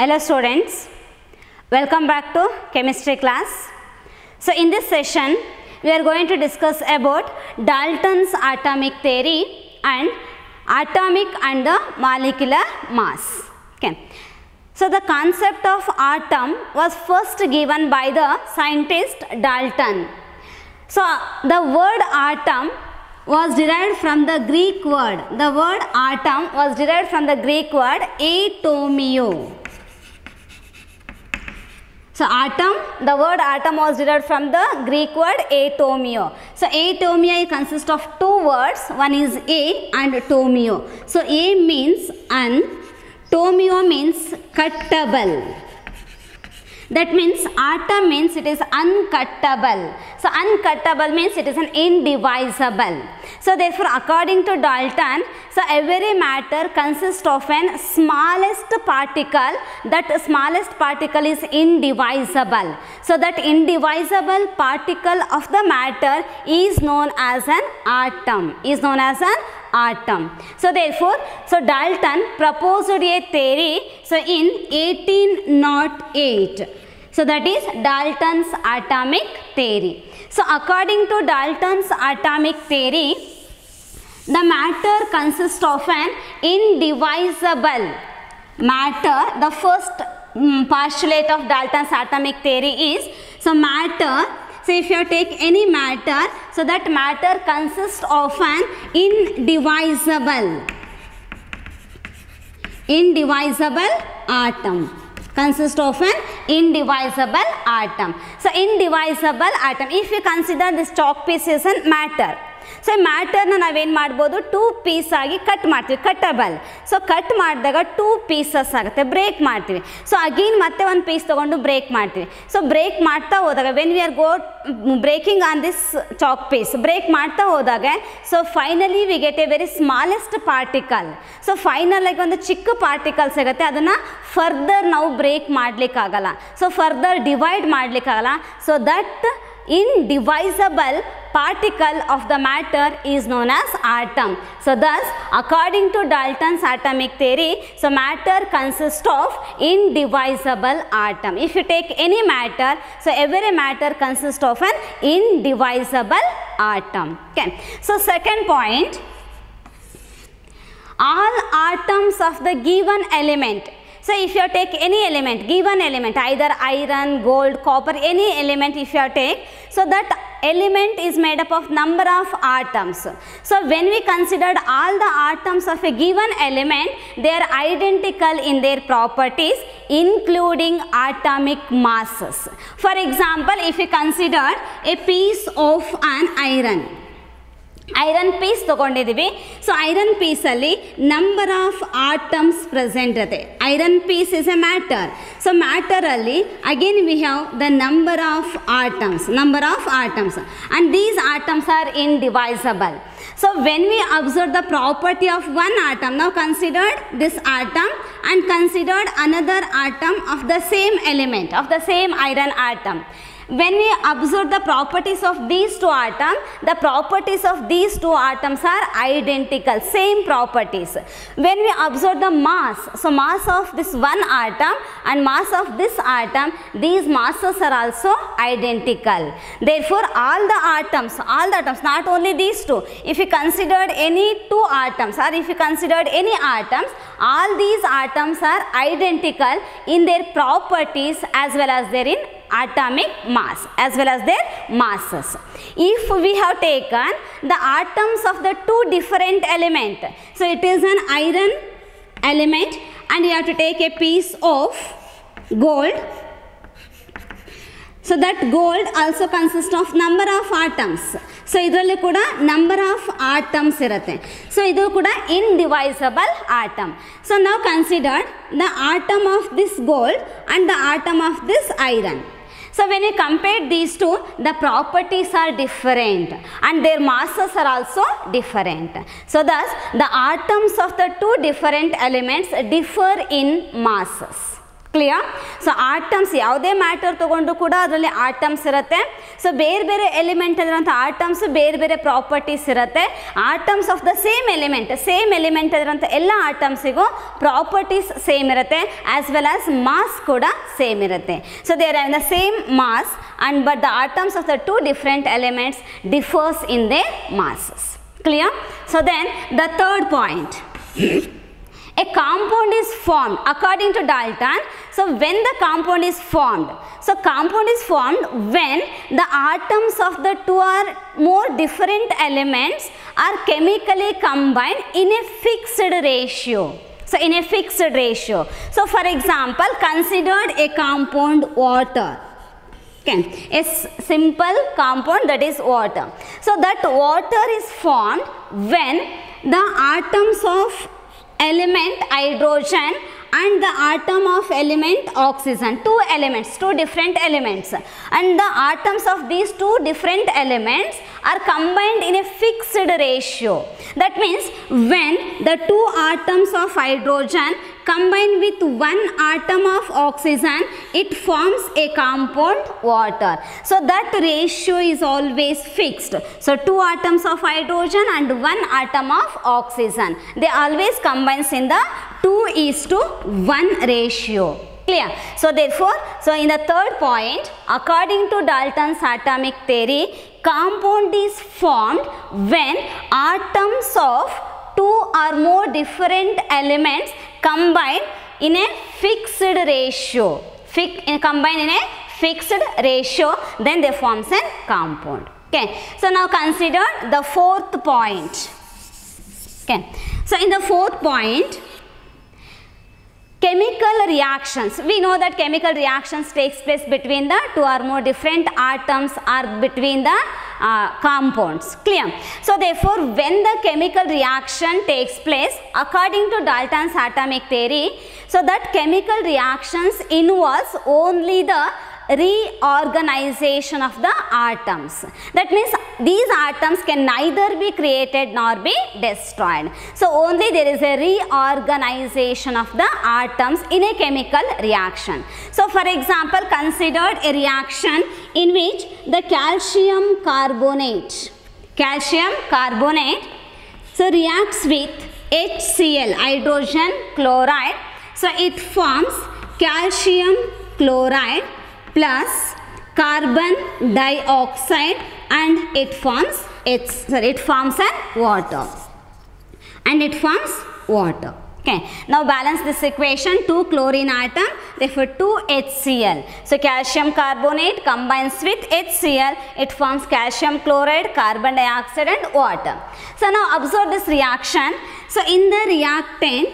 Hello students, welcome back to chemistry class. So in this session we are going to discuss about Dalton's atomic theory and atomic and the molecular mass. Okay. So the concept of atom was first given by the scientist Dalton. So the word atom was derived from the Greek word. The word atom was derived from the Greek word atomio. So atom, the word atom was derived from the Greek word atomio. So atomio consists of two words. One is a and tomio. So a means un, tomio means cuttable. That means atom means it is uncuttable. So uncuttable means it is an indivisible. So therefore according to Dalton, so every matter consists of an smallest particle. That smallest particle is indivisible. So that indivisible particle of the matter is known as an atom. So therefore, Dalton proposed a theory in 1808. So that is Dalton's atomic theory. So according to Dalton's atomic theory, the matter consists of an indivisible matter. The first postulate of Dalton's atomic theory is, so matter, so if you take any matter, so that matter consists of an indivisible atom. Consists of an indivisible atom. So indivisible atom, if you consider this chalk piece is a matter. So matter na navenu madbodu two piece agi cut martivi, cuttable. So cut madidaga two pieces agutte, break martivi. So again matte one piece tagondu break martivi. So break ಮಾಡ್ತಾ ಹೋದಾಗ when we are breaking on this chalk piece, break ಮಾಡ್ತಾ ಹೋದಾಗ, so finally we get a very smallest particle. So final ಆಗಿ ಒಂದು ಚಿಕ್ಕ particles ಸಿಗುತ್ತೆ, ಅದನ್ನ further ನಾವು break ಮಾಡ್ಲಿಕ್ಕೆ ಆಗಲ್ಲ. So further divide ಮಾಡ್ಲಿಕ್ಕೆ ಆಗಲ್ಲ. So that indivisible particle of the matter is known as atom. So thus according to Dalton's atomic theory, so matter consists of indivisible atom. If you take any matter, so every matter consists of an indivisible atom. Okay. So second point, all atoms of the given element. So if you take any element, given element, either iron, gold, copper, any element if you take, so that element is made up of number of atoms. So when we considered all the atoms of a given element, they are identical in their properties, including atomic masses. For example, if you consider a piece of an iron piece ತಗೊಂಡಿದ್ದೀವಿ. So iron ಪೀಸಲ್ಲಿ number of atoms present ಇರುತ್ತೆ. Iron piece is a matter. So ಮ್ಯಾಟರಲ್ಲಿ again we have the number of atoms and these atoms are indivisible. So when we observe the property of one atom, now considered this atom and considered another atom of the same element, of the same iron atom. When we observe the properties of these two atoms, the properties of these two atoms are identical, same properties. When we observe the mass, so mass of this one atom and mass of this atom, these masses are also identical. Therefore all the atoms, not only these two, if you considered any two atoms or if you considered any atoms, all these atoms are identical in their properties as well as their in atomic mass as well as their masses. If we have taken the atoms of the two different elements, so it is an iron element and you have to take a piece of gold. So that gold also consists of number of atoms. So ಇದರಲ್ಲಿ ಕೂಡ number of atoms ಇರುತ್ತೆ. So ಇದು ಕೂಡ indivisible atom. So now consider the atom of this gold and the atom of this iron. So when you compare these two, the properties are different and their masses are also different. So thus the atoms of the two different elements differ in masses. Clear? So atoms ಯಾವುದೇ matter ತೊಗೊಂಡು ಕೂಡ ಅದರಲ್ಲಿ atoms ಇರುತ್ತೆ. So ಬೇರೆ ಬೇರೆ element ಇರೋಂಥ atoms ಬೇರೆ ಬೇರೆ ಪ್ರಾಪರ್ಟೀಸ್ ಇರುತ್ತೆ. Atoms of the same element ಇರೋಂಥ ಎಲ್ಲ ಆಟಮ್ಸಿಗೂ ಪ್ರಾಪರ್ಟೀಸ್ ಸೇಮ್ ಇರುತ್ತೆ, ಆಸ್ ವೆಲ್ ಆಸ್ ಮಾಸ್ ಕೂಡ ಸೇಮ್ ಇರುತ್ತೆ. So they are in the same mass and but the atoms of the two different elements differs in they masses. Clear? So then the third point. A compound is formed according to Dalton. So when the compound is formed, when the atoms of the two or more different elements are chemically combined in a fixed ratio. So for example, considered a compound water. Okay, a simple compound, that is water. So that water is formed when the atoms of element hydrogen and the atom of element oxygen, two different elements, and the atoms of these two different elements are combined in a fixed ratio. That means when the two atoms of hydrogen combine with one atom of oxygen, it forms a compound water. So that ratio is always fixed. So two atoms of hydrogen and one atom of oxygen, they always combines in the 2:1 ratio. Clear? So therefore, in the third point, according to Dalton's atomic theory, compound is formed when atoms of two or more different elements combine in a fixed ratio. Then they forms a compound. Okay. So now consider the fourth point. Okay. So in the fourth point, chemical reactions. We know that chemical reactions takes place between the two or more different atoms or between the compounds. Clear? So therefore, when the chemical reaction takes place according to Dalton's atomic theory, so that chemical reactions involves only the reorganization of the atoms. That means these atoms can neither be created nor be destroyed. So only there is a reorganization of the atoms in a chemical reaction. So for example, considered a reaction in which the calcium carbonate so reacts with HCl, hydrogen chloride. So it forms calcium chloride plus carbon dioxide and it forms water. Okay, now balance this equation. 2 chlorine atom, therefore 2 HCl. So calcium carbonate combines with HCl, it forms calcium chloride, carbon dioxide and water. So now observe this reaction. So in the reactant,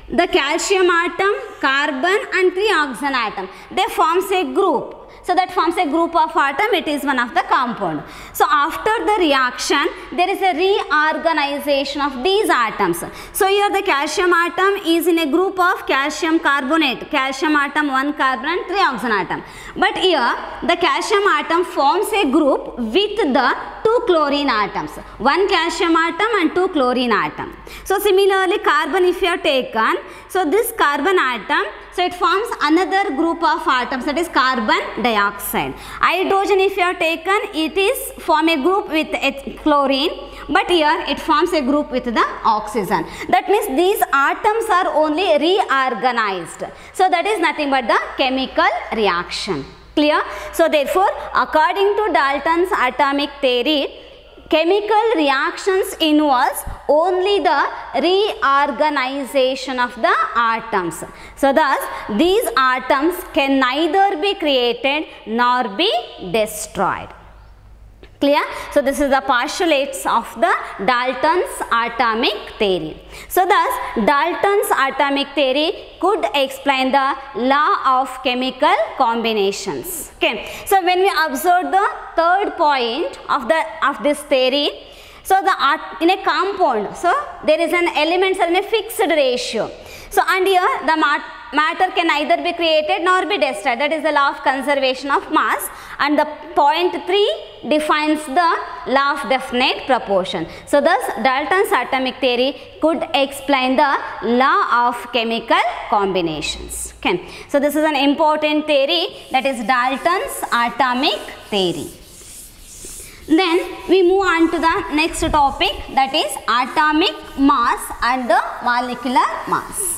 the calcium atom, carbon and 3 oxygen atom, they forms a group. So that forms a group of atom, it is one of the compound. So after the reaction, there is a reorganization of these atoms. So here the calcium atom is in a group of calcium carbonate, calcium atom 1 carbon and 3 oxygen atom. But here the calcium atom forms a group with the 2 chlorine atoms, 1 calcium atom and 2 chlorine atom. So similarly carbon, if you have taken, so this carbon atom, so it forms another group of atoms, that is carbon dioxide. Hydrogen, if you have taken, it is form a group with chlorine, but here it forms a group with the oxygen. That means these atoms are only reorganized. So that is nothing but the chemical reaction. Clear? So therefore, according to Dalton's atomic theory, chemical reactions involves only the reorganization of the atoms. So thus these atoms can neither be created nor be destroyed. Clear? So this is the postulates of the Dalton's atomic theory. So thus Dalton's atomic theory could explain the law of chemical combinations. Okay. So when we observe the third point of this theory, so in a compound, so there is an elements in a fixed ratio. So and here the matter can neither be created nor be destroyed. That is the law of conservation of mass. And the point 3 defines the law of definite proportion. So thus Dalton's atomic theory could explain the law of chemical combinations. Okay. So this is an important theory, that is Dalton's atomic theory. Then we move on to the next topic, that is atomic mass and the molecular mass.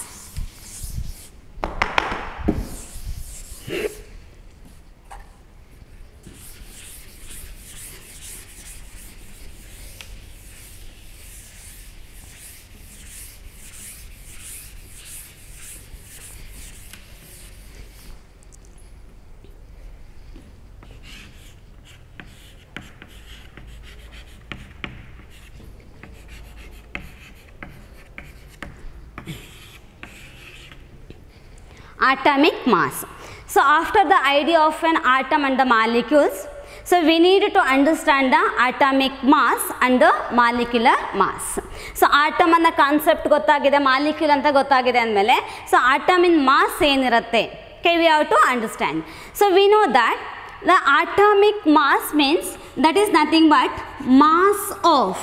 Atomic mass. So after the idea of an atom and the molecules, so we need to understand the atomic mass and the molecular mass. So atom and the concept gottagide, molecule anta gottagide andmele, so atom in mass enirutte, okay, we have to understand. So we know that the atomic mass means that is nothing but mass of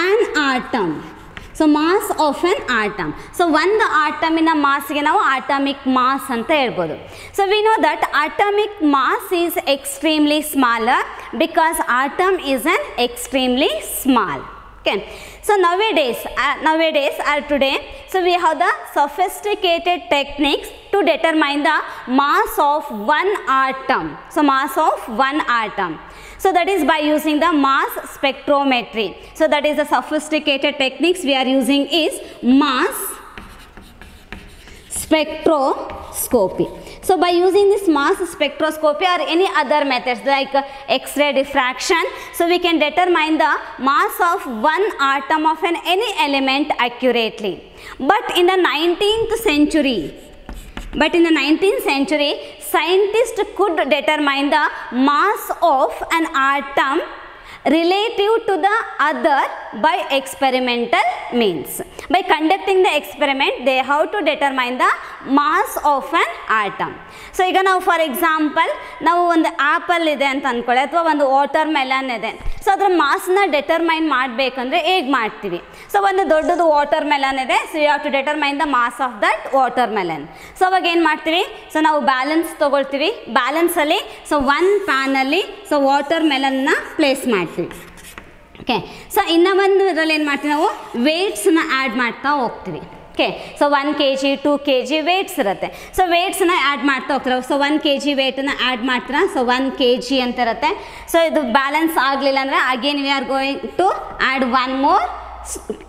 an atom. So mass of an atom. So one the atom in a mass ge ನಾವು atomic mass ಅಂತ ಹೇಳ್ಬೋದು. So we know that atomic mass is extremely smaller because atom is an extremely small. Okay. So nowadays or today, so we have the sophisticated techniques to determine the mass of one atom. So mass of one atom. So that is by using the mass spectrometry. So that is the sophisticated techniques we are using is mass spectroscopy. So by using this mass spectroscopy or any other methods like X-ray diffraction, so we can determine the mass of one atom of any element accurately. But in the 19th century, scientists could determine the mass of an atom relative to the other by experimental means. By conducting the experiment, they have to determine the mass of an atom. So ಈಗ ನಾವು for example ನಾವು ಒಂದು apple ಇದೆ ಅಂತ ಅಂದ್ಕೊಳ್ಳಿ, ಅಥವಾ ಒಂದು water melon ಇದೆ. ಸೊ ಅದರ ಮಾಸ್ನ ಡೆಟರ್ಮೈನ್ ಮಾಡಬೇಕಂದ್ರೆ ಹೇಗೆ ಮಾಡ್ತೀವಿ? ಸೊ ಒಂದು ದೊಡ್ಡದು ವಾಟರ್ ಮೆಲನ್ ಇದೆ, so you have to determine the mass of that watermelon. So ಅವಾಗ ಏನು ಮಾಡ್ತೀವಿ? ಸೊ ನಾವು ಬ್ಯಾಲೆನ್ಸ್ ತೊಗೊಳ್ತೀವಿ, ಬ್ಯಾಲೆನ್ಸಲ್ಲಿ ಸೊ ಒನ್ ಪ್ಯಾನಲ್ಲಿ ಸೊ ವಾಟರ್ ಮೆಲನ್ನ ಪ್ಲೇಸ್ ಮಾಡ್ತೀವಿ. ಓಕೆ. ಸೊ ಇನ್ನೂ ಒಂದು ಇದರಲ್ಲಿ ಏನು ಮಾಡ್ತೀವಿ, ನಾವು ವೇಟ್ಸ್ನ ಆ್ಯಡ್ ಮಾಡ್ತಾ ಹೋಗ್ತೀವಿ. Okay. So 1 kg 2 kg weights ಇರುತ್ತೆ. ಸೊ ವೇಟ್ಸನ್ನ ಆ್ಯಡ್ ಮಾಡ್ತಾ ಹೋಗ್ತಾರೆ. ಸೊ 1 kg ವೇಟನ್ನು ಆ್ಯಡ್ ಮಾಡ್ತೀರಾ, ಸೊ 1 kg ಅಂತ ಇರುತ್ತೆ. ಸೊ ಇದು ಬ್ಯಾಲೆನ್ಸ್ ಆಗಲಿಲ್ಲ ಅಂದರೆ again we are going to add one more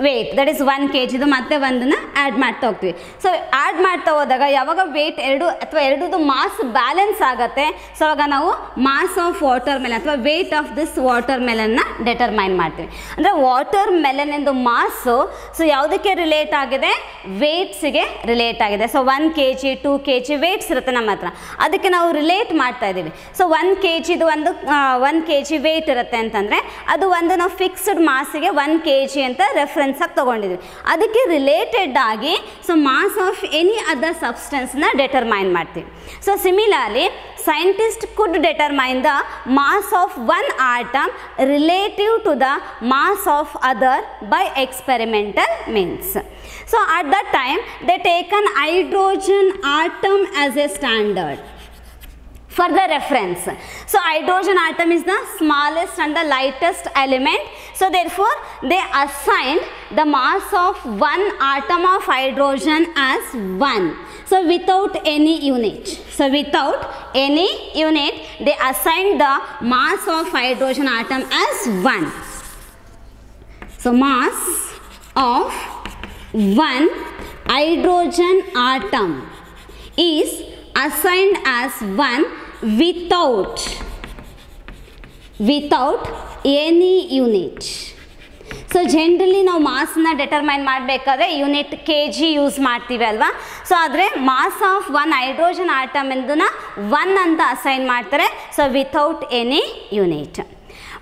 weight, that is 1 kg. ಇದು ಮತ್ತೆ ಒಂದನ್ನು ಆ್ಯಡ್ ಮಾಡ್ತಾ ಹೋಗ್ತೀವಿ. ಸೊ ಆ್ಯಡ್ ಮಾಡ್ತಾ ಹೋದಾಗ ಯಾವಾಗ ವೇಟ್ ಎರಡದು ಮಾಸ್ ಬ್ಯಾಲೆನ್ಸ್ ಆಗುತ್ತೆ, ಸೊ ಅವಾಗ ನಾವು ಮಾಸ್ ಆಫ್ ವಾಟರ್ ಮೆಲನ್ ಅಥವಾ ವೇಟ್ ಆಫ್ ದಿಸ್ ವಾಟರ್ ಮೆಲನ್ನ ಡೆಟರ್ಮೈನ್ ಮಾಡ್ತೀವಿ. ಅಂದರೆ ವಾಟರ್ ಮೆಲನ್ ಎಂದು ಮಾಸು ಸೊ ಯಾವುದಕ್ಕೆ ರಿಲೇಟ್ ಆಗಿದೆ? ವೇಟ್ಸಿಗೆ ರಿಲೇಟ್ ಆಗಿದೆ. ಸೊ 1 kg 2 kg ವೇಟ್ಸ್ ಇರುತ್ತೆ ನಮ್ಮ ಹತ್ರ, ಅದಕ್ಕೆ ನಾವು ರಿಲೇಟ್ ಮಾಡ್ತಾ ಇದ್ದೀವಿ. ಸೊ 1 kgದು ಒಂದು 1 kg ವೇಟ್ ಇರುತ್ತೆ ಅಂತಂದರೆ ಅದು ಒಂದು ನಾವು ಫಿಕ್ಸ್ಡ್ ಮಾಸಿಗೆ 1 kg ಅಂತ ರೆಫರೆನ್ಸ್ ಆಗಿ ತಗೊಂಡಿದ್ವಿ. ಅದಕ್ಕೆ ರಿಲೇಟೆಡ್ ಆಗಿ so mass of any other ಸಬ್ಸ್ಟೆನ್ಸ್ನ ಡೆಟರ್ಮೈನ್ ಮಾಡ್ತೀವಿ. So similarly scientists could determine the mass of one atom relative to the mass of other by experimental means. So at that time they take an hydrogen atom as a standard for the reference. So hydrogen atom is the smallest and the lightest element. So therefore they assigned the mass of one atom of hydrogen as 1. So without any unit. So without any unit they assigned the mass of hydrogen atom as 1. So mass of one hydrogen atom is assigned as 1 without any unit. So generally ನಾವು ಮಾಸ್ನ determine ಮಾಡಬೇಕಾದ್ರೆ unit kg use ಮಾಡ್ತೀವಿ ಅಲ್ವಾ. So ಆದರೆ mass of one hydrogen atom ಎಂದನ್ನ 1 ಅಂತ assign ಮಾಡ್ತಾರೆ. So without any unit.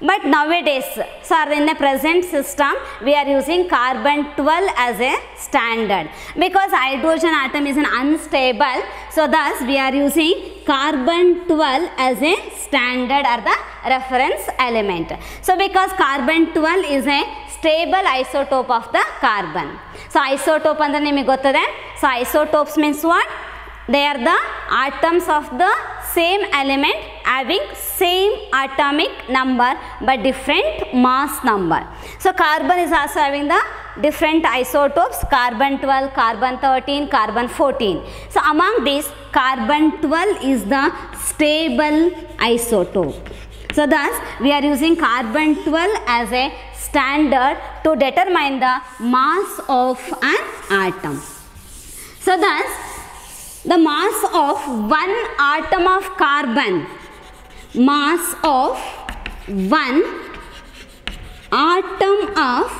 But nowadays, so in the present system, we are using carbon 12 as a standard, because hydrogen atom is an unstable, so thus we are using carbon 12 as a standard or the reference element. So because carbon 12 is a stable isotope of the carbon. So isotope andre nimage gottade. So isotopes means what? They are the atoms of the same element having same atomic number but different mass number. So carbon is also having the different isotopes, carbon 12, carbon 13, carbon 14. So among these, carbon 12 is the stable isotope. So thus we are using carbon 12 as a standard to determine the mass of an atom. So thus the mass of one atom of carbon, mass of one atom of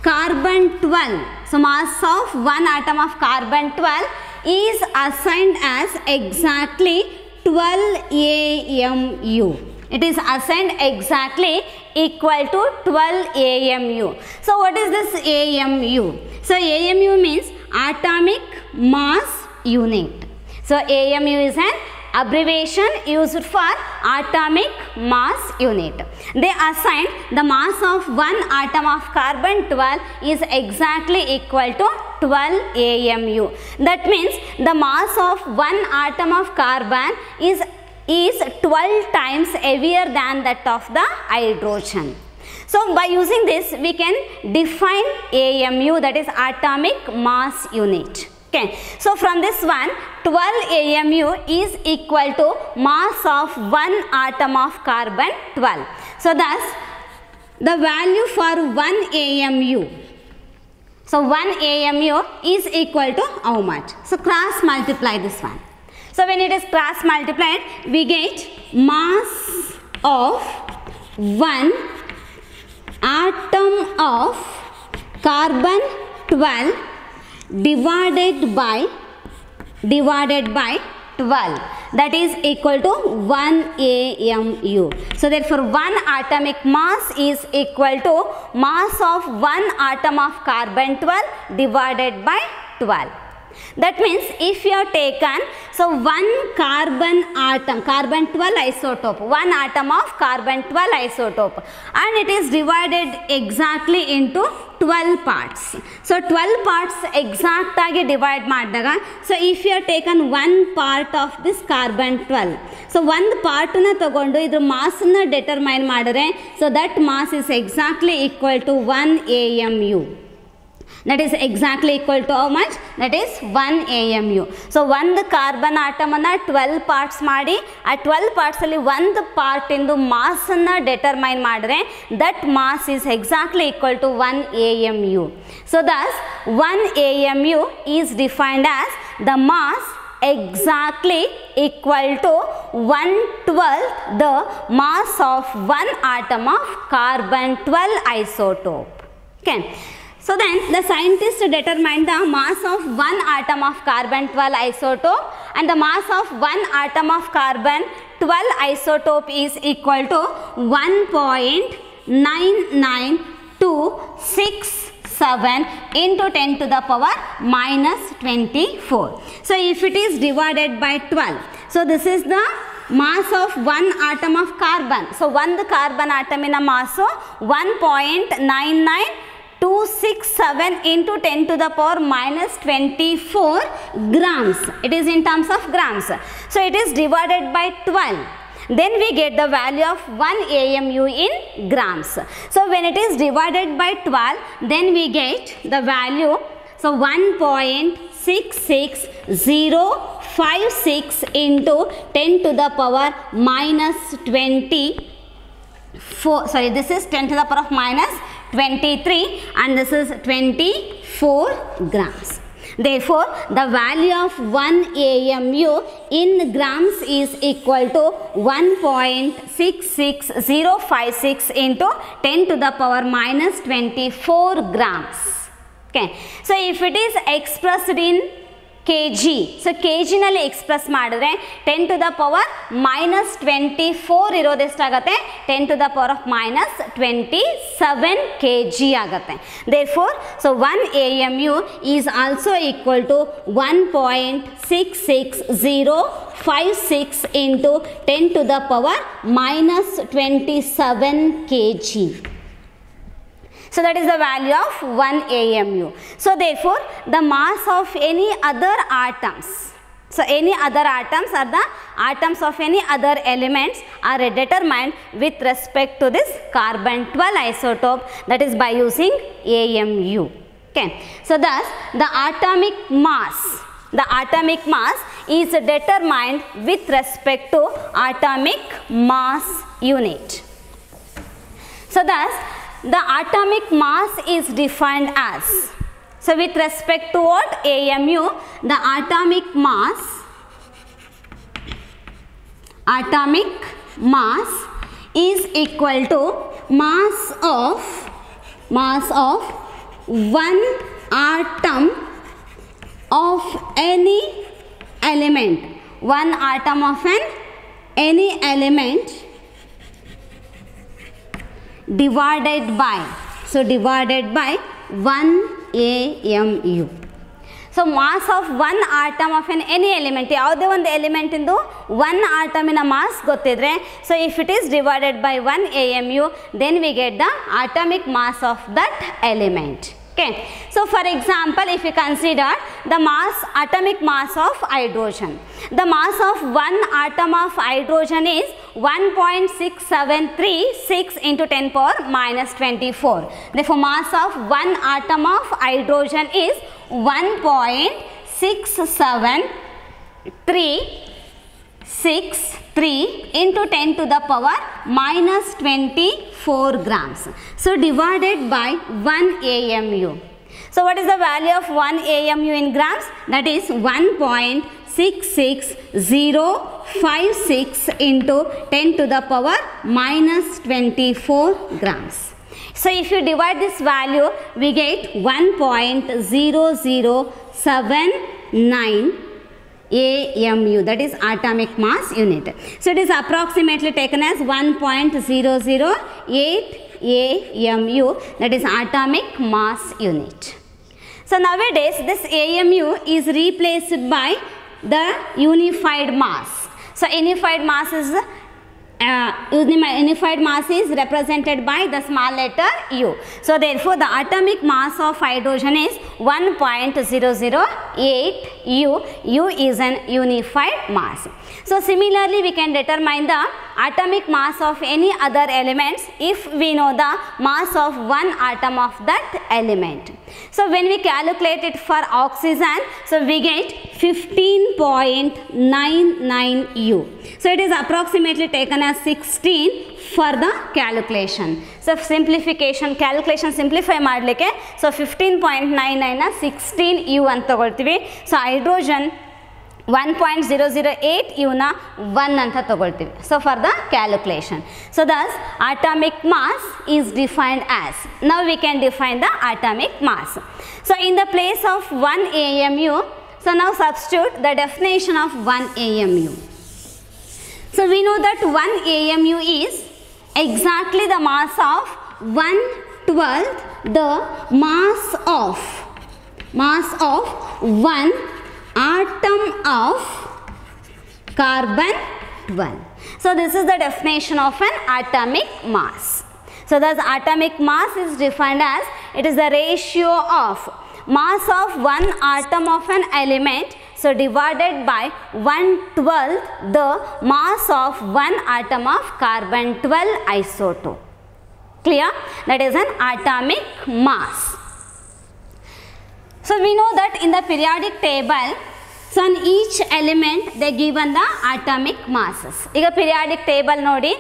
carbon 12, so mass of one atom of carbon 12 is assigned as exactly 12 AMU. It is assigned exactly equal to 12 AMU. So what is this AMU? So AMU means atomic mass unit. So AMU is an abbreviation used for atomic mass unit. They assigned the mass of one atom of carbon 12 is exactly equal to 12 AMU. That means the mass of one atom of carbon is 12 times heavier than that of the hydrogen. So by using this we can define AMU, that is atomic mass unit. Okay. So from this one, 12 AMU is equal to mass of one atom of carbon 12. So thus the value for 1 AMU, so 1 AMU is equal to how much? So cross multiply this one. So when it is cross multiplied, we get mass of one atom of carbon 12 divided by 12, that is equal to 1 AMU. So therefore one atomic mass is equal to mass of one atom of carbon 12 divided by 12. That means if you have taken, so one carbon atom, carbon 12 isotope, one atom of carbon 12 isotope, and it is divided exactly into 12 parts. So 12 parts exact agi divide ಮಾಡಿದಾಗ, so if you have taken one part of this carbon 12, so one part na ತಗೊಂಡು ಇದ್ರ mass na determine ಮಾಡಿದ್ರೆ, so that mass is exactly equal to 1 AMU. That is exactly equal to how much? That is 1 AMU. So ಒಂದು carbon atom ಅನ್ನ 12 parts ಮಾಡಿ, ಆ 12 parts ಅಲ್ಲಿ ಒಂದು part ಇಂದು mass ಅನ್ನ ಡಿಟರ್ಮೈನ್ ಮಾಡಿದ್ರೆ that mass is exactly equal to 1 AMU. So thus 1 AMU is defined as the mass exactly equal to 1/12 the mass of one atom of carbon 12 isotope. Okay. So then the scientists determined the mass of one atom of carbon 12 isotope, and the mass of one atom of carbon 12 isotope is equal to 1.99267 into 10 to the power minus 24. So if it is divided by 12, so this is the mass of one atom of carbon. So one carbon atom in a mass of 1.99267 into 10 to the power minus 24 grams. It is in terms of grams. So it is divided by 12. Then we get the value of 1 AMU in grams. So when it is divided by 12, then we get the value, so 1.66056 into 10 to the power minus 24, sorry, this is 10 to the power of minus 23 and this is 24 grams. Therefore, the value of 1 AMU in grams is equal to 1.66056 into 10 to the power minus 24 grams. Okay. So if it is expressed in kg. So ಕೆ ಜಿನಲ್ಲಿ express ಮಾಡಿದ್ರೆ 10 to the power -24 ಇರೋದು ಎಷ್ಟಾಗುತ್ತೆ 10 to the power of -27 kg ಆಗುತ್ತೆ. Therefore, so 1 AMU is also equal to 1.66056 into 10 to the power -27 kg. So that is the value of 1 AMU. So therefore, the mass of any other atoms, so any other atoms or the atoms of any other elements are determined with respect to this carbon 12 isotope, that is by using AMU. Okay. So thus the atomic mass is determined with respect to atomic mass unit. So thus the atomic mass is defined as, so with respect to what? AMU, the atomic mass is equal to mass of one atom of any element, one atom of any element divided by 1 AMU. So mass of one atom of any element, ಯಾವುದೇ ಒಂದು element ಇಂದು one atomiನ mass ಗೊತ್ತಿದ್ರೆ, so if it is divided by 1 AMU, then we get the atomic mass of that element. Okay. So for example, if you consider the atomic mass of hydrogen, the mass of one atom of hydrogen is 1.6736 into 10 power -24. Therefore, mass of one atom of hydrogen is 1.67363 into 10 to the power -24 grams. So divided by 1 AMU. So what is the value of 1 AMU in grams? That is 1.66056 into 10 to the power -24 grams. So if you divide this value, we get 1.0079 AMU, that is atomic mass unit. So it is approximately taken as 1.008 AMU, that is atomic mass unit. So nowadays this AMU is replaced by the unified mass. So unified mass is represented by the small letter U. So therefore the atomic mass of hydrogen is 1.008 U. U is an unified mass. So similarly we can determine the atomic mass of any other elements if we know the mass of one atom of that element. So when we calculate it for oxygen, so we get 15.99 U. So it is approximately taken as 16 for the calculation. So calculation simplify madlike, so 15.99 na 16 U anta tagoltivi. So hydrogen 1.008 U na 1 anta tagoltivi. So for the calculation. So thus atomic mass is defined as, now we can define the atomic mass. So in the place of 1 AMU, so now substitute the definition of 1 AMU. So we know that 1 AMU is exactly the mass of 1/12 the mass of one atom of carbon 12. So this is the definition of an atomic mass. So thus atomic mass is defined as, it is the ratio of mass of one atom of an element, so divided by 1/12 the mass of one atom of carbon 12 isotope. Clear? That is an atomic mass. So we know that in the periodic table, so on each element they given the atomic masses. Iga periodic table nodi,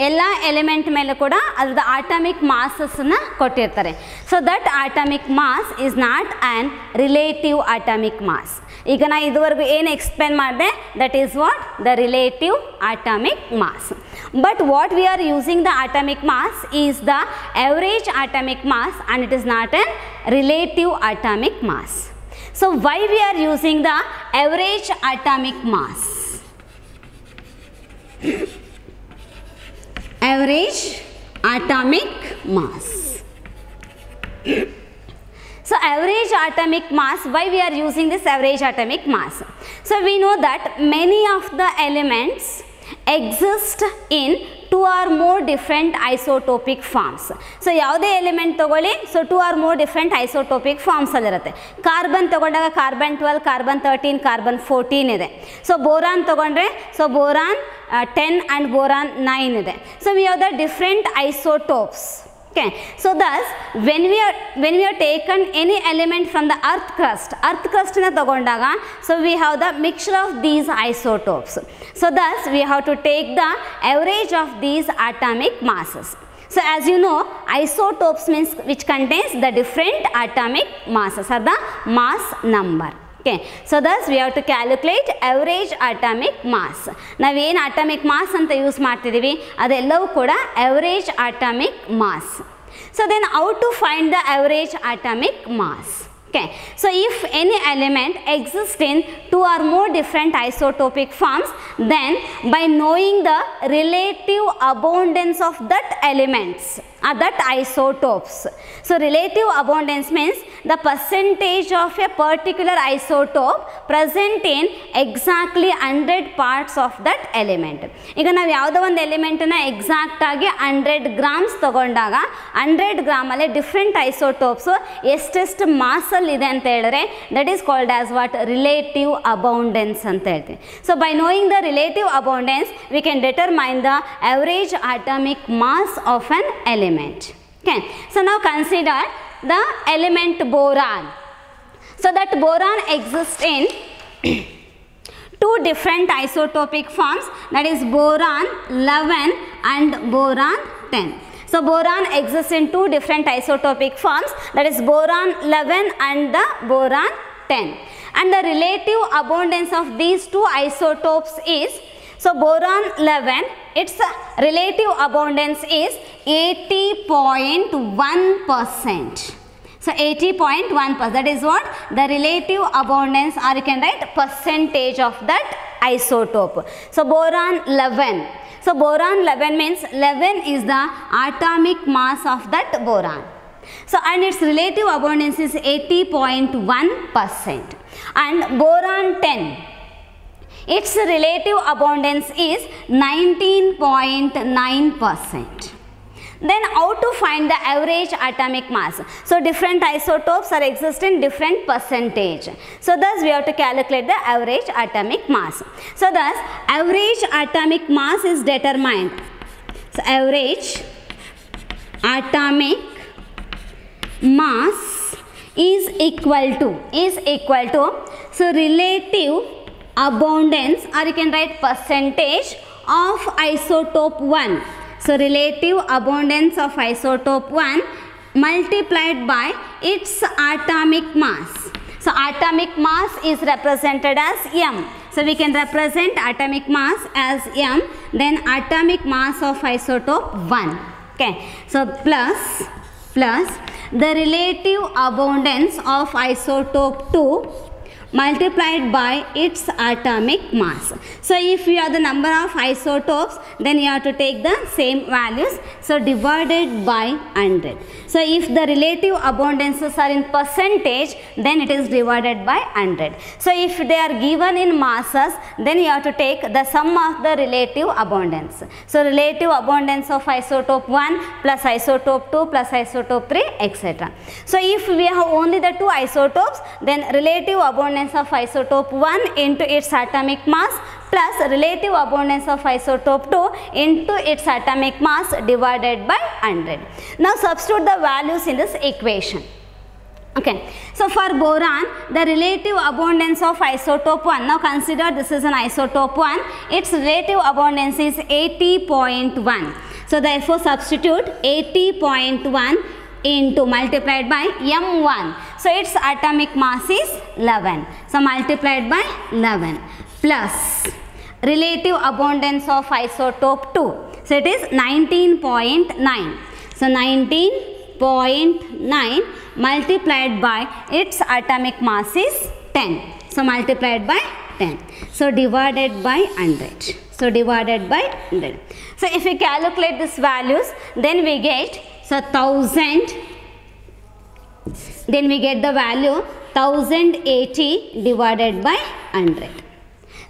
ಎಲ್ಲ element ಮೇಲೆ ಕೂಡ ಅದರ atomic ಮಾಸಸ್ನ ಕೊಟ್ಟಿರ್ತಾರೆ. So that atomic mass is not an relative atomic mass. ಈಗ ನಾ ಇದುವರೆಗೂ ಏನು ಎಕ್ಸ್ಪ್ಲೇನ್ ಮಾಡಿದೆ, that is what the relative atomic mass. But what we are using the atomic mass is the average atomic mass and it is not an relative atomic mass. So why we are using the average atomic mass? Average atomic mass. So average atomic mass, why we are using this average atomic mass? So we know that many of the elements exist in 2 or more different isotopic forms. So ಯಾವುದೇ element ತಗೊಳ್ಳಿ, so 2 or more different isotopic forms ಅಲ್ಲಿರುತ್ತೆ. Carbon ತಗೊಂಡಾಗ carbon 12, carbon 13, carbon 14 ಇದೆ. So boron ತಗೊಂಡ್ರೆ so boron 10 and boron 9 ಇದೆ. So we have the different isotopes. Okay, so thus when we are taken any element from the earth crust na tagondaga, so we have the mixture of these isotopes. So thus we have to take the average of these atomic masses. So as you know, isotopes means which contains the different atomic masses or the mass number. Okay, so thus we have to calculate average atomic mass. ನಾವು ಏನು atomic mass ಅಂತ use ಮಾಡ್ತಿದ್ದೀವಿ ಅದೆಲ್ಲವೂ ಕೂಡ average atomic mass. So then how to find the average atomic mass? Okay, so if any element exists in 2 or more different isotopic forms, then by knowing the relative abundance of that elements or that isotopes. So relative abundance means the percentage of a particular isotope present in exactly 100 parts of that element. ಈಗ ನಾವು ಯಾವುದೋ ಒಂದು ಎಲಿಮೆಂಟನ್ನು exact ಆಗಿ 100 grams ತಗೊಂಡಾಗ 100 ಗ್ರಾಮಲ್ಲಿ different ಐಸೋಟೋಪ್ಸು ಎಷ್ಟೆಷ್ಟು ಮಾಸಲ್ಲಿ ಇದೆ ಅಂತ ಹೇಳಿದ್ರೆ that is called as what relative abundance ಅಂತ ಹೇಳ್ತೀವಿ. So by knowing the relative abundance we can determine the average atomic mass of an element. Okay, so now consider the element boron. So that boron exists in 2 different isotopic forms, that is boron 11 and boron 10. So boron exists in 2 different isotopic forms, that is boron 11 and the boron 10. And the relative abundance of these 2 isotopes is, so boron 11, its relative abundance is 80.1%. So 80.1%, that is what the relative abundance, or you can write percentage of that isotope. So boron 11. So boron 11 means 11 is the atomic mass of that boron. So and its relative abundance is 80.1%. And boron 10, its relative abundance is 19.9%. Then how to find the average atomic mass? So different isotopes are existing different percentage. So thus we have to calculate the average atomic mass. So thus average atomic mass is determined. So average atomic mass is equal to so relative abundance, or you can write percentage of isotope 1. So relative abundance of isotope 1 multiplied by its atomic mass. So atomic mass is represented as m. So we can represent atomic mass as m, then atomic mass of isotope 1. Okay, so plus the relative abundance of isotope 2 multiplied by its atomic mass. So if you have the number of isotopes, then you have to take the same values, so divided by 100. So if the relative abundances are in percentage, then it is divided by 100. So if they are given in masses, then you have to take the sum of the relative abundance. So relative abundance of isotope 1 plus isotope 2 plus isotope 3, etc. So if we have only the 2 isotopes, then relative abundance of isotope 1 into its atomic mass plus relative abundance of isotope 2 into its atomic mass divided by 100. Now substitute the values in this equation. Okay, so for boron, the relative abundance of isotope 1, now consider this is an isotope 1, its relative abundance is 80.1. So therefore substitute 80.1 into multiplied by m1. So its atomic mass is 11. So multiplied by 11 plus relative abundance of isotope 2. So it is 19.9. So 19 0.9 multiplied by its atomic mass is 10. So multiplied by 10. So divided by 100. So divided by 100. So if we calculate these values, then we get 1000. Then we get the value 1080 divided by 100.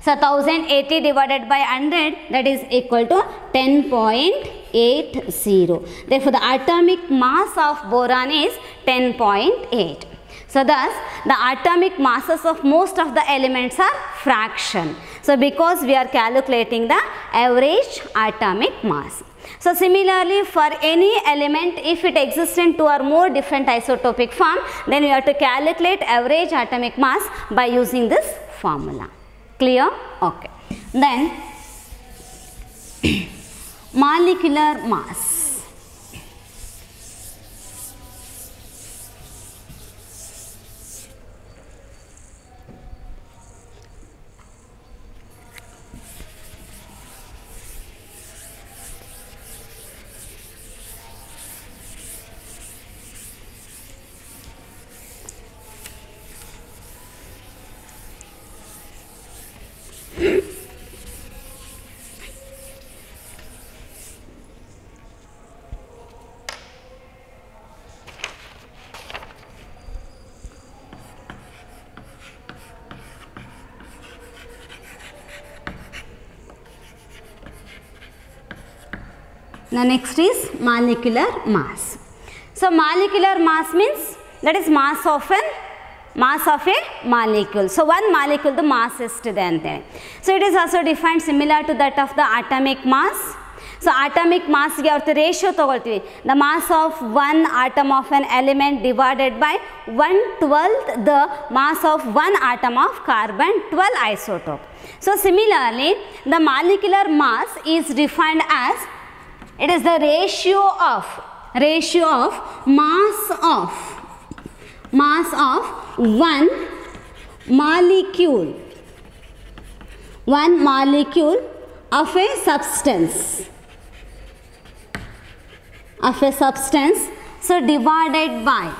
So 1080 divided by 100, that is equal to 10.80. Therefore the atomic mass of boron is 10.8. So thus the atomic masses of most of the elements are fraction. So because we are calculating the average atomic mass. So similarly, for any element, if it exists in two or more different isotopic form, then we have to calculate average atomic mass by using this formula. Clear? Okay. Then molecular mass. The next is molecular mass. So molecular mass means that is mass of a molecule. So one molecule the mass is to the. So it is also defined similar to that of the atomic mass. So atomic mass ge avtu ratio tagoltivi. The mass of one atom of an element divided by 1/12 the mass of one atom of carbon 12 isotope. So similarly, the molecular mass is defined as, it is the ratio of mass of one molecule of a substance. So divided by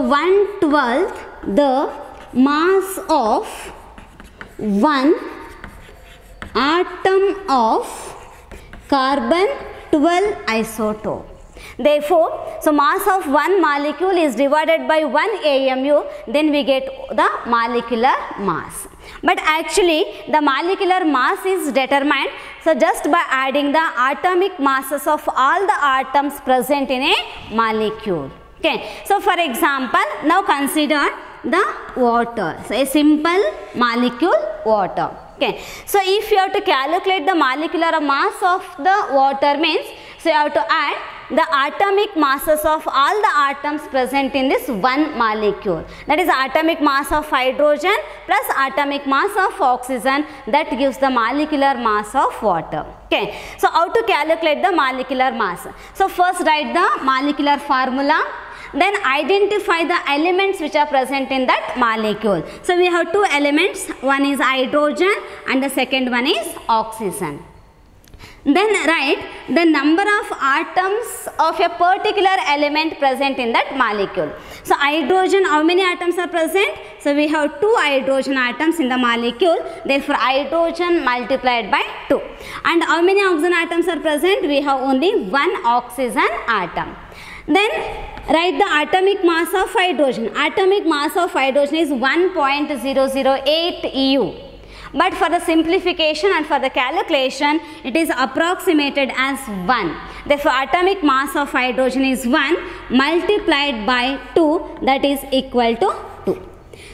1/12 the mass of one atom of carbon 12 isotope. Therefore, so mass of one molecule is divided by 1 AMU, then we get the molecular mass. But actually the molecular mass is determined so just by adding the atomic masses of all the atoms present in a molecule. Okay. So for example, now consider the water. So a simple molecule water. Okay. So if you have to calculate the molecular mass of the water means, so you have to add the atomic masses of all the atoms present in this one molecule. That is atomic mass of hydrogen plus atomic mass of oxygen, that gives the molecular mass of water. Okay. So how to calculate the molecular mass? So first write the molecular formula. Then identify the elements which are present in that molecule. So we have two elements, one is hydrogen and the second one is oxygen. Then write the number of atoms of a particular element present in that molecule. So hydrogen, how many atoms are present? So we have 2 hydrogen atoms in the molecule, therefore hydrogen multiplied by 2. And how many oxygen atoms are present? We have only 1 oxygen atom. Then write the atomic mass of hydrogen. Atomic mass of hydrogen is 1.008 EU. But for the simplification and for the calculation, it is approximated as 1. Therefore, atomic mass of hydrogen is 1 multiplied by 2, that is equal to 2.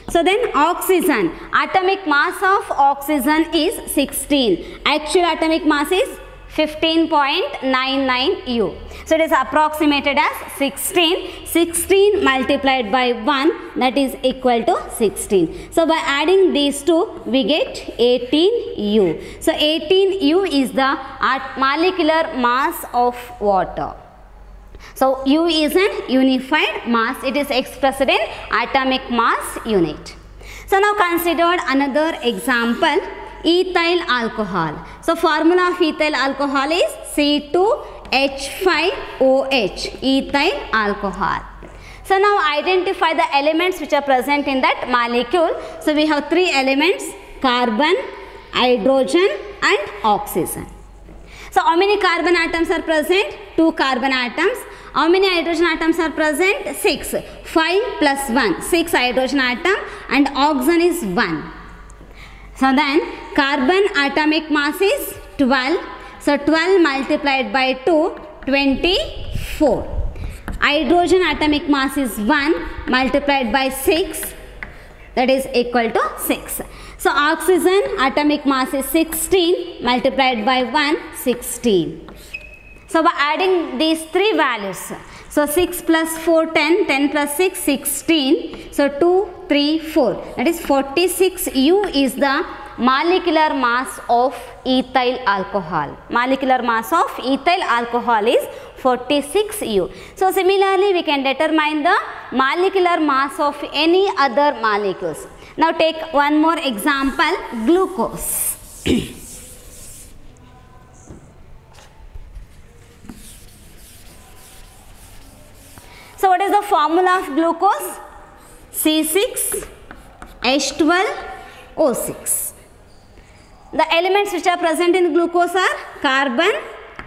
So then oxygen, atomic mass of oxygen is 16. Actual atomic mass is 15.99 U. So it is approximated as 16. 16 multiplied by 1, that is equal to 16. So by adding these two, we get 18 U. So 18 U is the molecular mass of water. So U is an unified mass. It is expressed in atomic mass unit. So now consider another example. Ethyl alcohol. So formula of ethyl alcohol is C2 H5OH, ethyl alcohol. So now identify the elements which are present in that molecule. So we have three elements: carbon, hydrogen and oxygen. So how many carbon atoms are present? 2 carbon atoms. How many hydrogen atoms are present? 6. 5 plus 1, 6 hydrogen atom, and oxygen is 1. So then carbon atomic mass is 12. So 12 multiplied by 2, 24. Hydrogen atomic mass is 1 multiplied by 6, that is equal to 6. So oxygen atomic mass is 16 multiplied by 1, 16. So by adding these three values, so 6 plus 4, 10, 10 plus 6, 16. So 2, 3, 4, that is 46 U is the molecular mass of ethyl alcohol. Molecular mass of ethyl alcohol is 46 U. So similarly we can determine the molecular mass of any other molecules. Now take one more example, glucose. So what is the formula of glucose? C6H12O6. The elements which are present in glucose are carbon,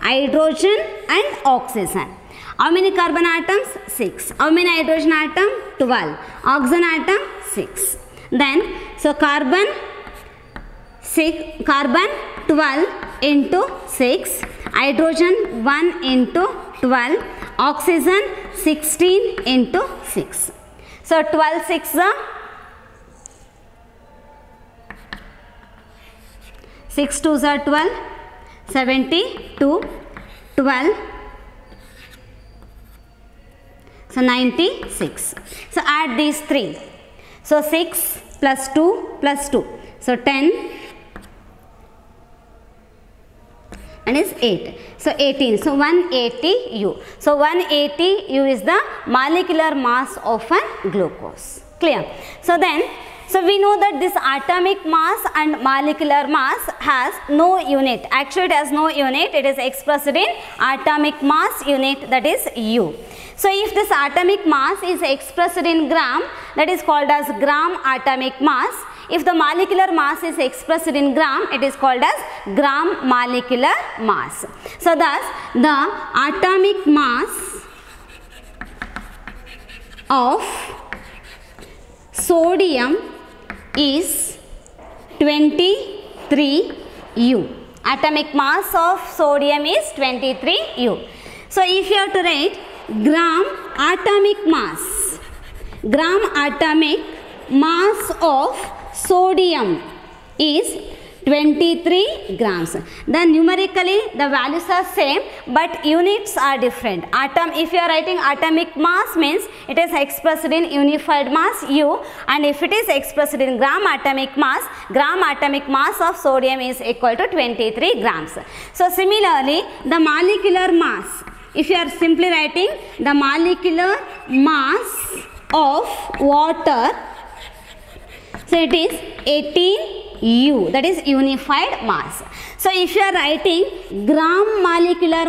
hydrogen and oxygen. How many carbon atoms? 6. How many hydrogen atom? 12. Oxygen atom? 6. Then, so carbon 12 into 6, hydrogen 1 into 12, oxygen 16 into 6. So 12 6 6 2s are 12, 72, 12, so 96. So add these three. So 6 plus 2 plus 2. So 10 and is 8. So 18. So 180 U. So 180 U is the molecular mass of an glucose. Clear? So then, so we know that this atomic mass and molecular mass has no unit. Actually it has no unit. It is expressed in atomic mass unit, that is U. So if this atomic mass is expressed in gram, that is called as gram atomic mass. If the molecular mass is expressed in gram, it is called as gram molecular mass. So thus the atomic mass of sodium is 23 U. Atomic mass of sodium is 23 U. So if you have to write gram atomic mass of sodium is 23 grams. Then numerically the values are same, but units are different. If you are writing atomic mass means it is expressed in unified mass U, and if it is expressed in gram atomic mass of sodium is equal to 23 grams. So similarly the molecular mass, if you are simply writing the molecular mass of water, so it is 18 U, that is unified mass. So if you are writing gram molecular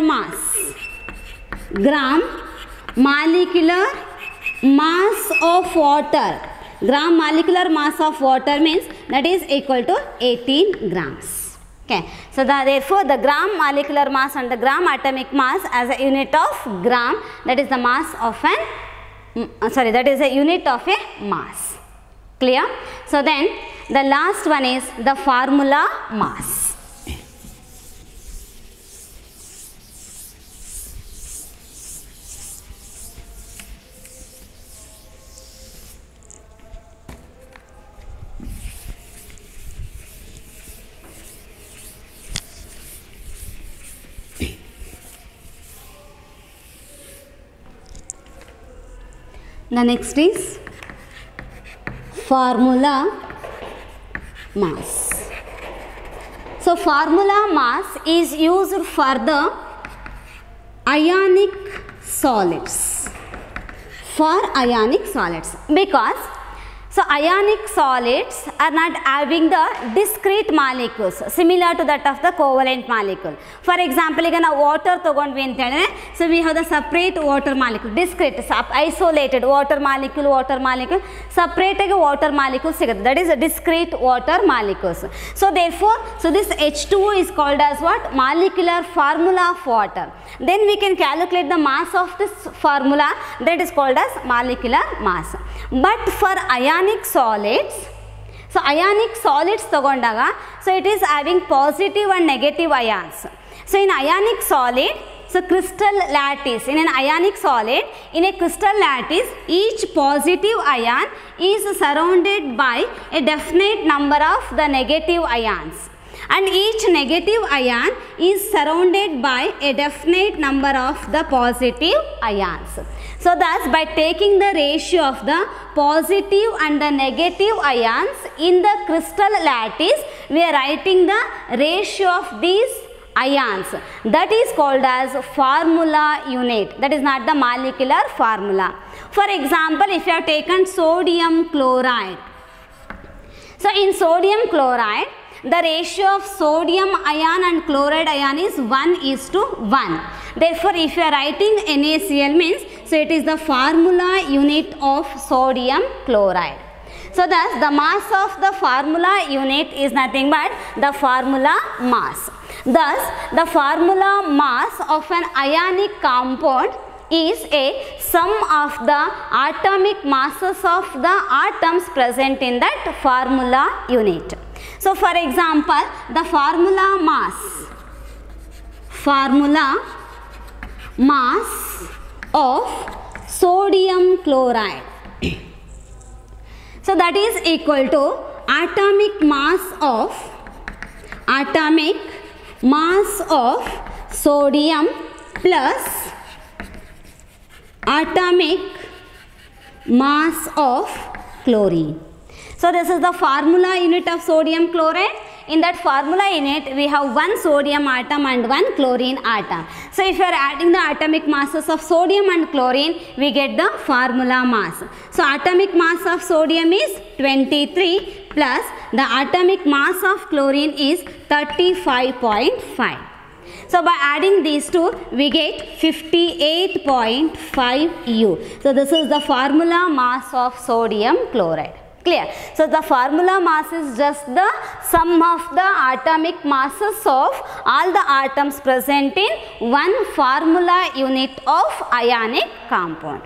mass of water, gram molecular mass of water means that is equal to 18 grams. Okay. So therefore the gram molecular mass and the gram atomic mass as a unit of gram, that is the mass of that is a unit of a mass. Clear? So then the last one is the formula mass. The next is formula mass. So formula mass is used for the ionic solids. Because So ionic solids are not having the discrete molecules similar to that of the covalent molecule. For example, ಈಗ ನಾವು water ತಗೊಂಡ್ವಿ ಅಂತ ಹೇಳಿದ್ರೆ, so we have the separate water molecule, discrete, isolated water molecule, separate ಆಗಿ water molecule ಸಿಗುತ್ತೆ. That is a discrete water molecules. So therefore, so this H2O is called as what? Molecular formula of water. Then we can calculate the mass of this formula, that is called as molecular mass. But for ionic solids, so ionic solids tagondaga, so it is having positive and negative ions. So in ionic solid, so crystal lattice, in an ionic solid, in a crystal lattice, each positive ion is surrounded by a definite number of the negative ions, and each negative ion is surrounded by a definite number of the positive ions. So thus, by taking the ratio of the positive and the negative ions in the crystal lattice, we are writing the ratio of these ions. That is called as formula unit. That is not the molecular formula. For example, if you have taken sodium chloride, so in sodium chloride, the ratio of sodium ion and chloride ion is 1:1. Therefore, if you are writing NaCl means, so it is the formula unit of sodium chloride. So thus, the mass of the formula unit is nothing but the formula mass. Thus, the formula mass of an ionic compound is a sum of the atomic masses of the atoms present in that formula unit. So for example, the formula mass of sodium chloride, so that is equal to atomic mass of sodium plus atomic mass of chlorine. So this is the formula unit of sodium chloride. In that formula unit, we have one sodium atom and one chlorine atom. So if you are adding the atomic masses of sodium and chlorine, we get the formula mass. So atomic mass of sodium is 23 plus the atomic mass of chlorine is 35.5. So by adding these two, we get 58.5 U. So this is the formula mass of sodium chloride. Clear? So the formula mass is just the sum of the atomic masses of all the atoms present in one formula unit of ionic compound.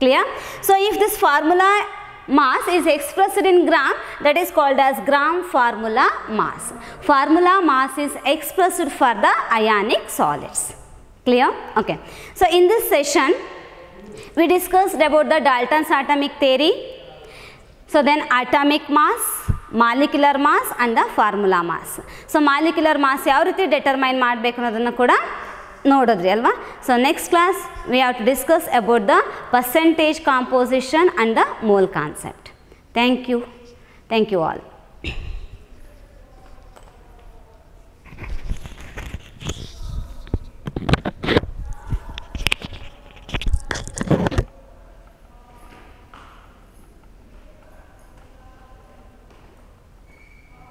Clear? So if this formula mass is expressed in gram, that is called as gram formula mass. Formula mass is expressed for the ionic solids. Clear? Okay. So in this session, we discussed about the Dalton's atomic theory. So then atomic mass, molecular mass and the formula mass. So molecular mass ಯಾವ ರೀತಿ determine ಮಾಡಬೇಕು ಅನ್ನೋದನ್ನು ಕೂಡ ನೋಡಿದ್ರಿ ಅಲ್ವಾ. So next class we have to discuss about the percentage composition and the mole concept. Thank you all.